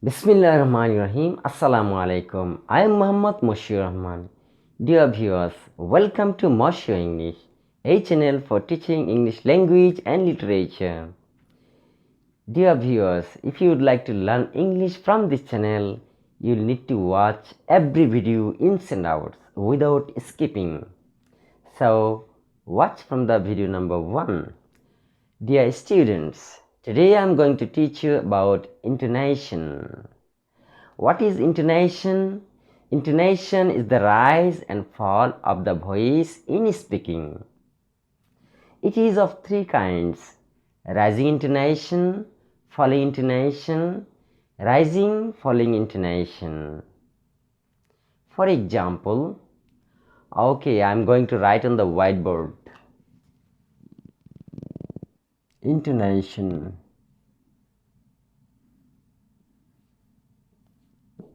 Bismillahirrahmanirrahim. Assalamu alaikum. I am Muhammad Moshir Rahman. Dear viewers, welcome to Moshir English, a channel for teaching English language and literature. Dear viewers, if you would like to learn English from this channel, you'll need to watch every video ins and outs without skipping. So, watch from the video number 1. Dear students, today I am going to teach you about intonation. What is intonation? Intonation is the rise and fall of the voice in speaking. It is of 3 kinds: rising intonation, falling intonation, rising falling intonation. For example, I am going to write on the whiteboard. Intonation.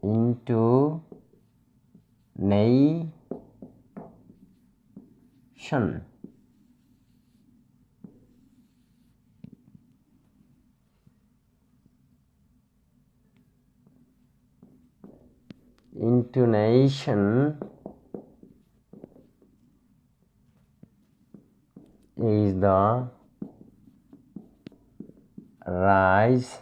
Intonation. Intonation is the rise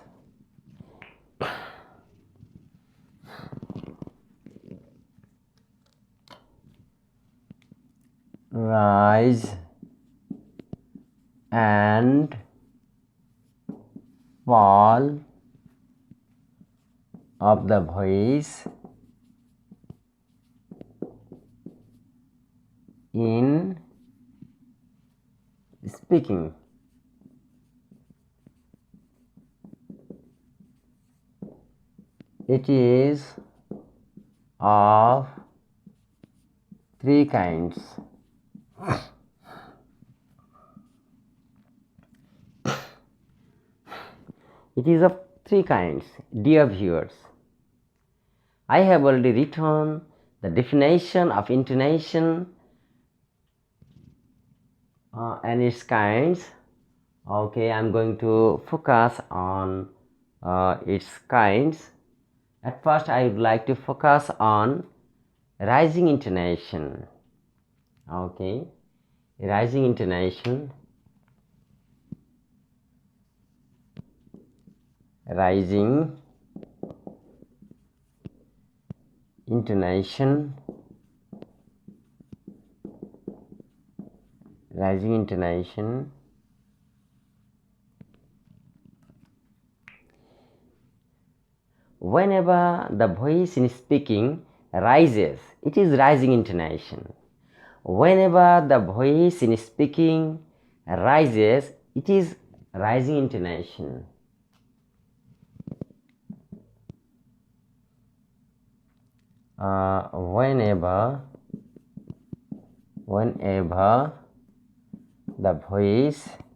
and fall of the voice in speaking. It is of 3 kinds. It is of 3 kinds, dear viewers. I have already written the definition of intonation and its kinds. I'm going to focus on its kinds. At first, I would like to focus on rising intonation. Rising intonation. Rising intonation. Rising intonation. Whenever the voice in speaking rises, it is rising intonation. Whenever the voice in speaking rises, it is rising intonation. Whenever the voice in speaking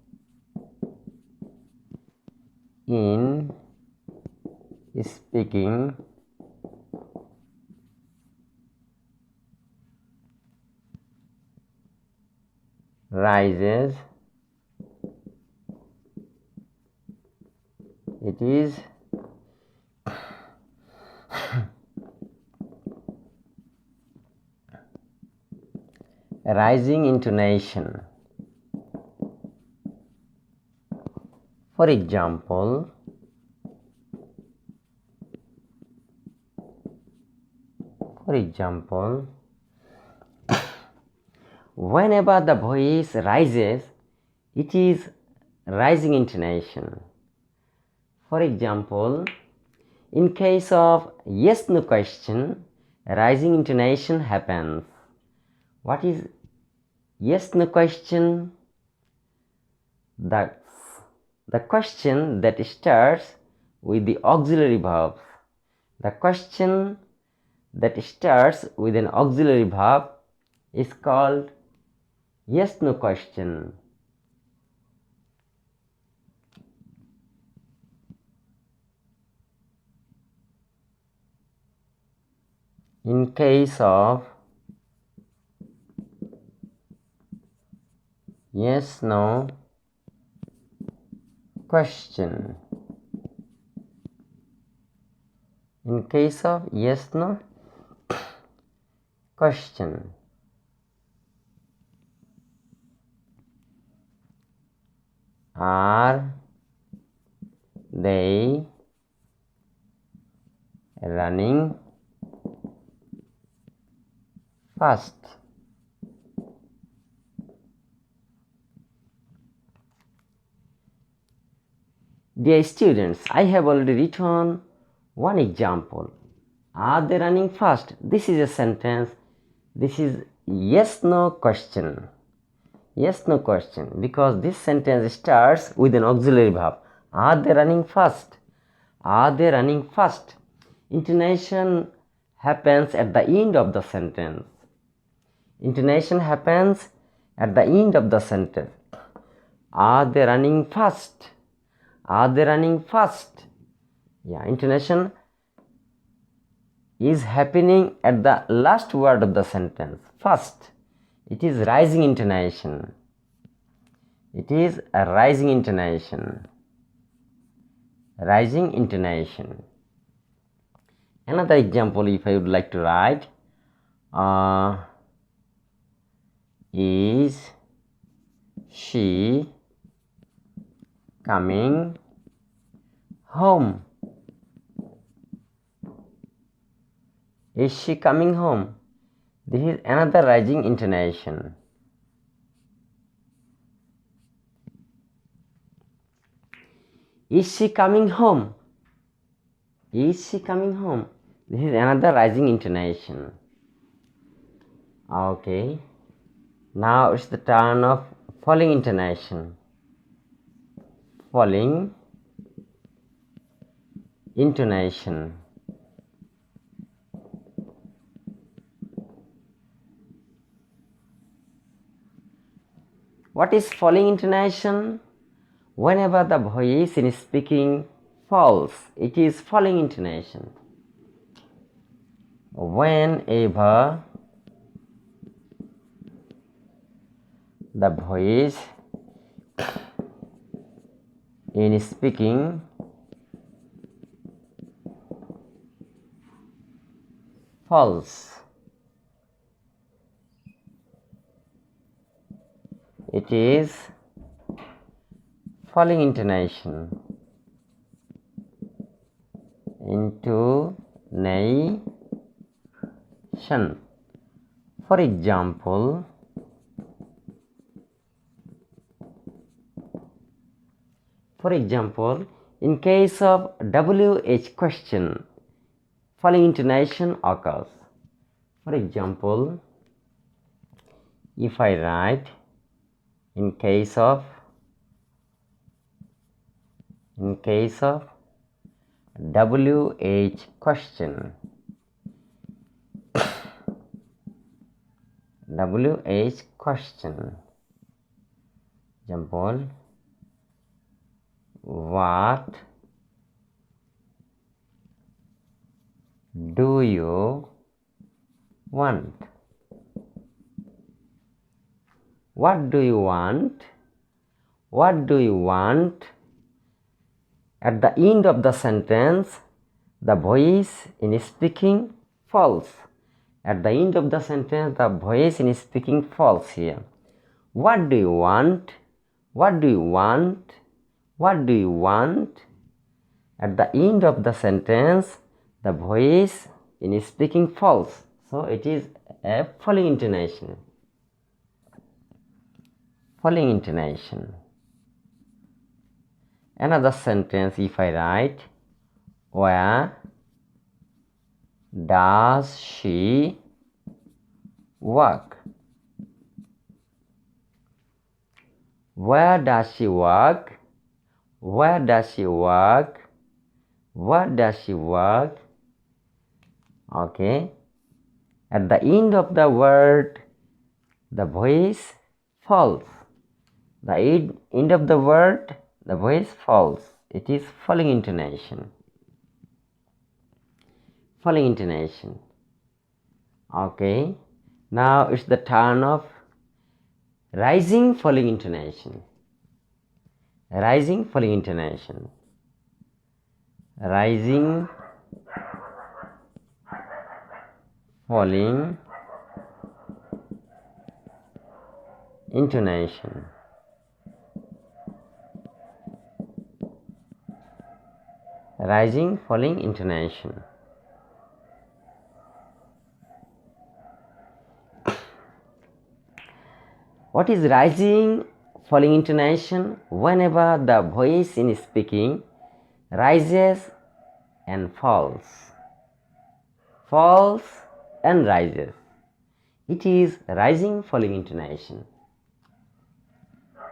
rises, it is rising intonation. For example, whenever the voice rises, it is rising intonation. For example, in case of yes-no question, rising intonation happens. What is yes-no question? The question that starts with the auxiliary verbs. The question that starts with an auxiliary verb is called yes-no question. In case of yes-no question, In case of yes no question. Are they running fast? Dear students, I have already written one example. Are they running fast? This is a sentence. This is yes no question. Yes no question, because this sentence starts with an auxiliary verb. Are they running fast? Are they running fast? Intonation happens at the end of the sentence. Intonation happens at the end of the sentence. Are they running fast? Are they running fast? Yeah, intonation is happening at the last word of the sentence. Fast. It is rising intonation. It is a rising intonation. Rising intonation. Another example, if I would like to write, is she coming home? Is she coming home? This is another rising intonation. Is she coming home? Is she coming home? This is another rising intonation. Okay. Now it's the turn of falling intonation. Falling intonation. What is falling intonation? Whenever the voice in speaking falls, it is falling intonation. Whenever the voice in speaking falls, it is falling intonation. Intonation. For example, in case of WH question, falling intonation occurs. For example, if I write in case of WH question, WH question, example, what do you want? What do you want? What do you want? At the end of the sentence, the voice in speaking falls. At the end of the sentence, the voice in speaking falls here. What do you want? What do you want? What do you want? At the end of the sentence, the voice in speaking falls. So it is a falling intonation. Falling intonation. Another sentence, if I write, where does she work? Where does she work? Where does she work? Where does she work? Okay. At the end of the word, the voice falls. The end of the word, the voice falls. It is falling intonation. Falling intonation. Okay. Now it's the turn of rising falling intonation. Rising falling intonation. Rising falling intonation. Rising, falling intonation. What is rising, falling intonation? Whenever the voice in speaking rises and falls, falls and rises, it is rising, falling intonation.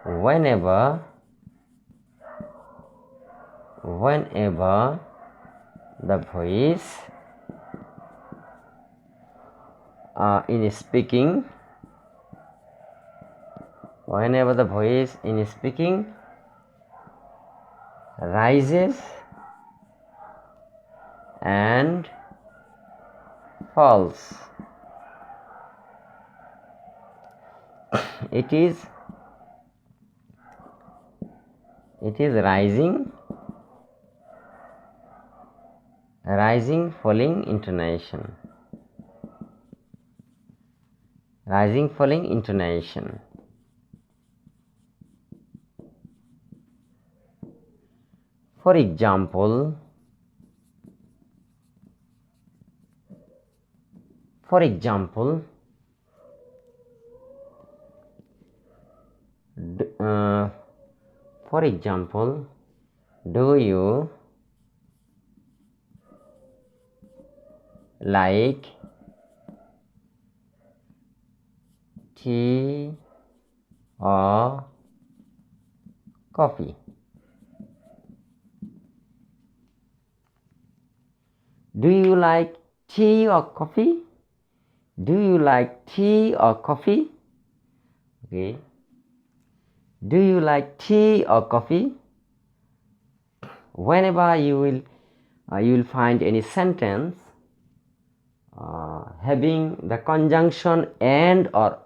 Whenever the voice in speaking, whenever the voice in speaking rises and falls, it is rising, falling intonation. Rising, falling intonation. For example, do you like tea or coffee? Do you like tea or coffee? Do you like tea or coffee? Okay. Do you like tea or coffee? Whenever you will find any sentence having the conjunction and or,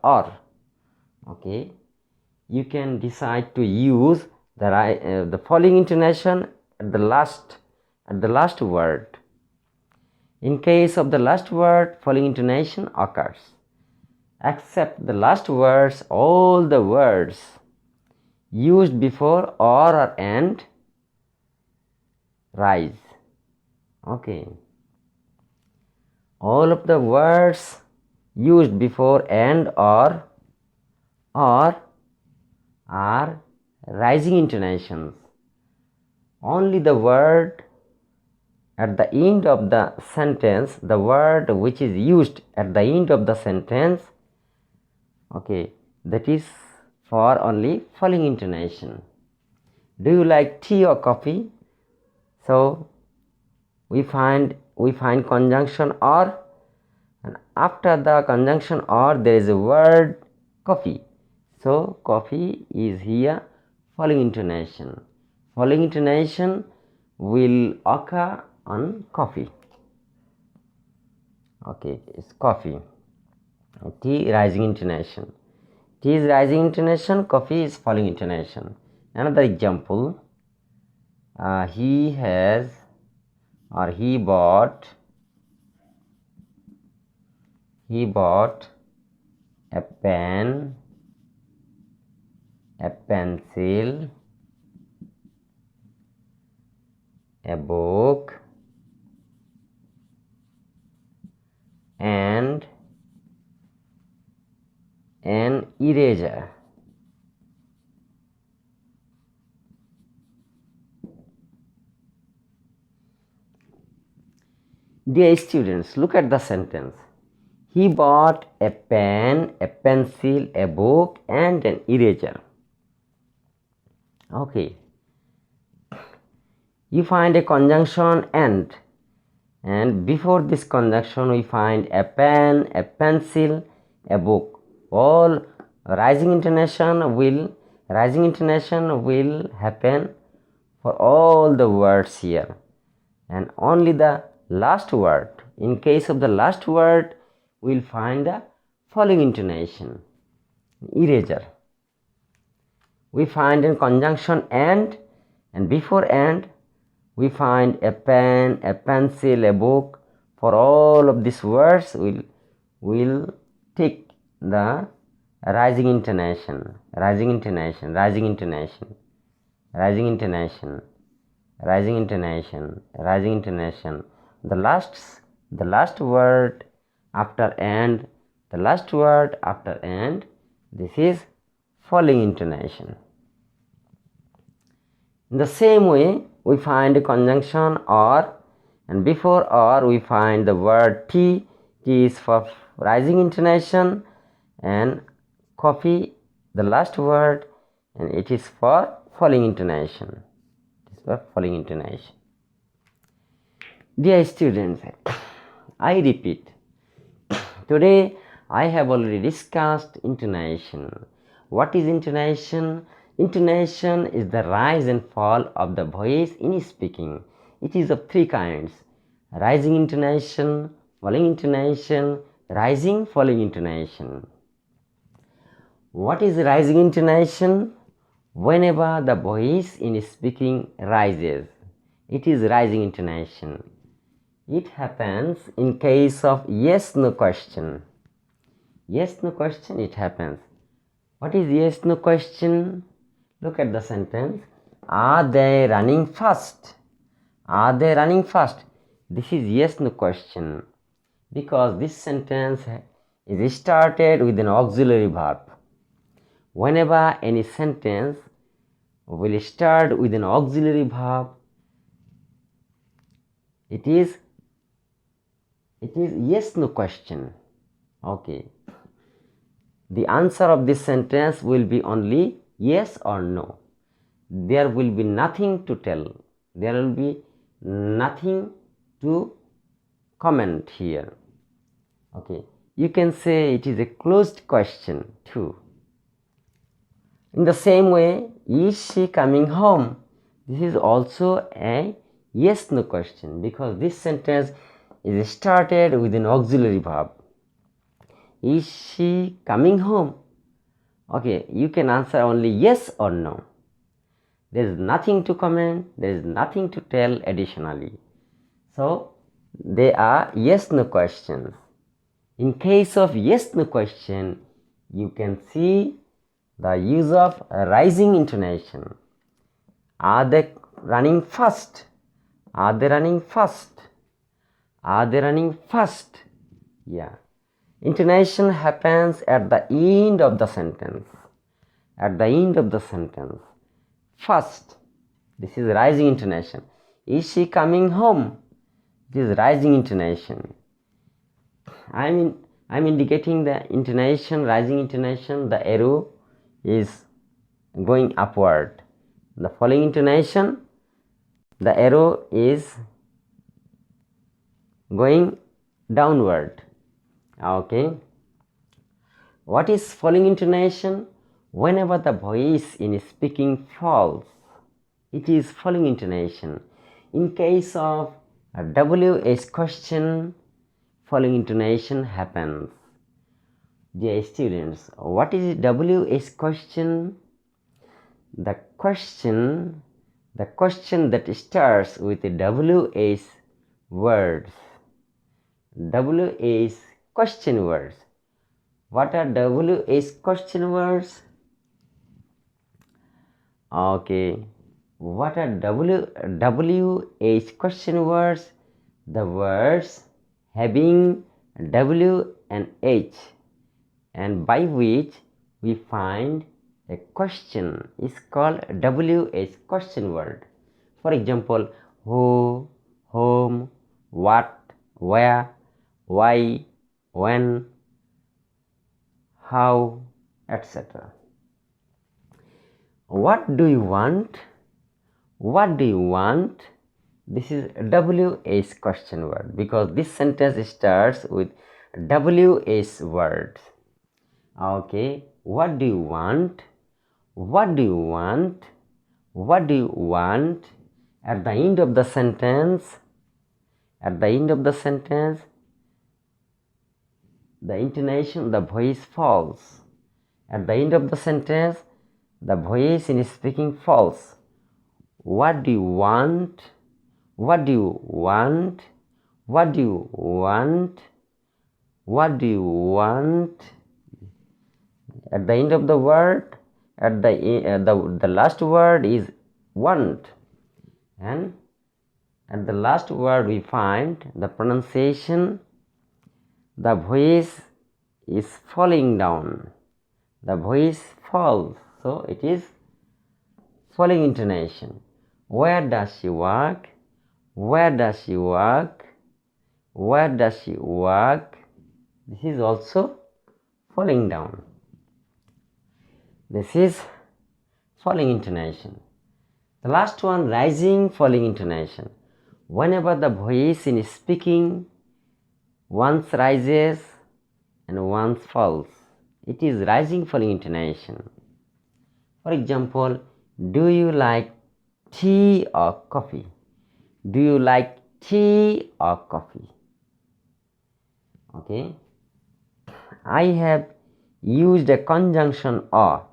okay, you can decide to use the falling intonation at the last word. In case of the last word, falling intonation occurs. Except the last words, all the words used before or and rise. Okay. All of the words used before and or are rising intonations. Only the word at the end of the sentence, the word which is used at the end of the sentence, okay, that is for only falling intonation. Do you like tea or coffee? So we find conjunction or, and after the conjunction or there is a word coffee. So coffee is here falling intonation. Falling intonation will occur on coffee. Okay, it's coffee. Tea, rising intonation. Tea is rising intonation, coffee is falling intonation. Another example, he has or he bought a pen, a pencil, a book, and an eraser. Dear students, look at the sentence. He bought a pen, a pencil, a book, and an eraser. Okay. You find a conjunction and before this conjunction we find a pen, a pencil, a book. All rising intonation will happen for all the words here, and only the last word. In case of the last word, we will find the falling intonation. Eraser. We find in conjunction and before and we find a pen, a pencil, a book. For all of these words, we will will take the rising intonation, rising intonation, rising intonation, rising intonation, rising intonation, rising intonation. The last word after and, the last word after and, this is falling intonation. In the same way, we find a conjunction or, and before or we find the word T. T is for rising intonation, and coffee, the last word, and it is for falling intonation. It is for falling intonation. Dear students, I repeat, today I have already discussed intonation. What is intonation? Intonation is the rise and fall of the voice in speaking. It is of three kinds: rising intonation, falling intonation, rising, falling intonation. What is rising intonation? Whenever the voice in speaking rises, it is rising intonation. It happens in case of yes-no question. Yes-no question, it happens. What is yes-no question? Look at the sentence. Are they running fast? Are they running fast? This is yes-no question, because this sentence is started with an auxiliary verb. Whenever any sentence will start with an auxiliary verb, it is yes-no question. Okay. The answer of this sentence will be only yes or no. There will be nothing to tell. There will be nothing to comment here. Okay. You can say it is a closed question too. In the same way, is she coming home? This is also a yes-no question, because this sentence is started with an auxiliary verb. Is she coming home? Okay, you can answer only yes or no. There is nothing to comment, there is nothing to tell additionally. So, they are yes-no questions. In case of yes-no question, you can see the use of rising intonation. Are they running fast? Are they running fast? Are they running fast? Yeah. Intonation happens at the end of the sentence. At the end of the sentence. First, this is rising intonation. Is she coming home? This is rising intonation. I'm indicating the intonation, rising intonation. The arrow is going upward. The falling intonation, the arrow is going downward. Okay. What is falling intonation? Whenever the voice in speaking falls, it is falling intonation. In case of a WH question, falling intonation happens. Dear students, what is WH question? The question that starts with the WH words. WH question words. What are WH question words? Okay. What are WH question words? The words having W and H, and by which we find a question is called WH question word. For example, who, whom, what, where, why, when, how, etc. What do you want? What do you want? This is WH question word, because this sentence starts with WH words. Okay, what do you want? What do you want? What do you want? At the end of the sentence, the intonation, the voice falls. At the end of the sentence, the voice in speaking falls. What do you want? What do you want? What do you want? What do you want? At the end of the word, at the last word is want, and at the last word we find the pronunciation, the voice is falling down. The voice falls, so it is falling intonation. Where does she work? Where does she work? Where does she work? This is also falling down. This is falling intonation. The last one, rising falling intonation. Whenever the voice in speaking once rises and once falls, it is rising falling intonation. For example, do you like tea or coffee? Do you like tea or coffee? Okay. I have used a conjunction or,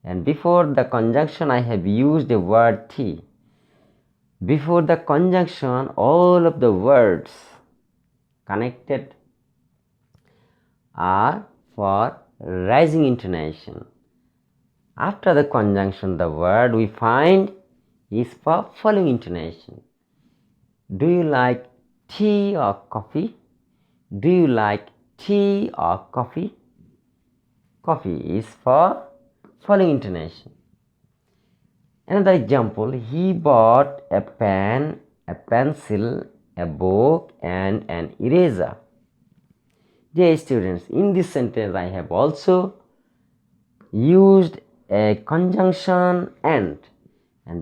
and before the conjunction I have used the word tea. Before the conjunction, all of the words connected are for rising intonation. After the conjunction, the word we find is for falling intonation. Do you like tea or coffee? Do you like tea or coffee? Coffee is for falling intonation. Another example, he bought a pen, a pencil, a book, and an eraser. Dear students, in this sentence I have also used a conjunction and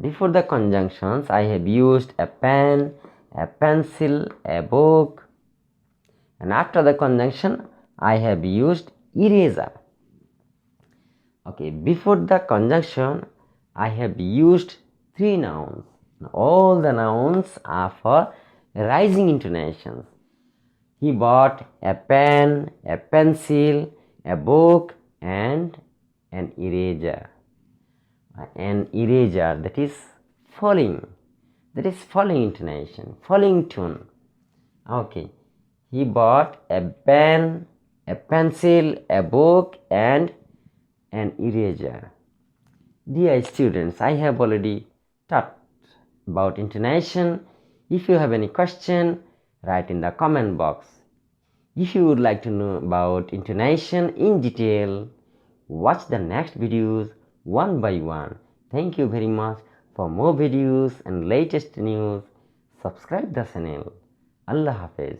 before the conjunctions I have used a pen, a pencil, a book, and after the conjunction I have used eraser. Okay, before the conjunction I have used 3 nouns. All the nouns are for rising intonations. He bought a pen, a pencil, a book, and an eraser. An eraser, that is falling. That is falling intonation, falling tone. Okay. He bought a pen, a pencil, a book, and an eraser. Dear students, I have already taught about intonation. If you have any question, write in the comment box. If you would like to know about intonation in detail, watch the next videos one by one. Thank you very much. For more videos and latest news, subscribe the channel. Allah Hafiz.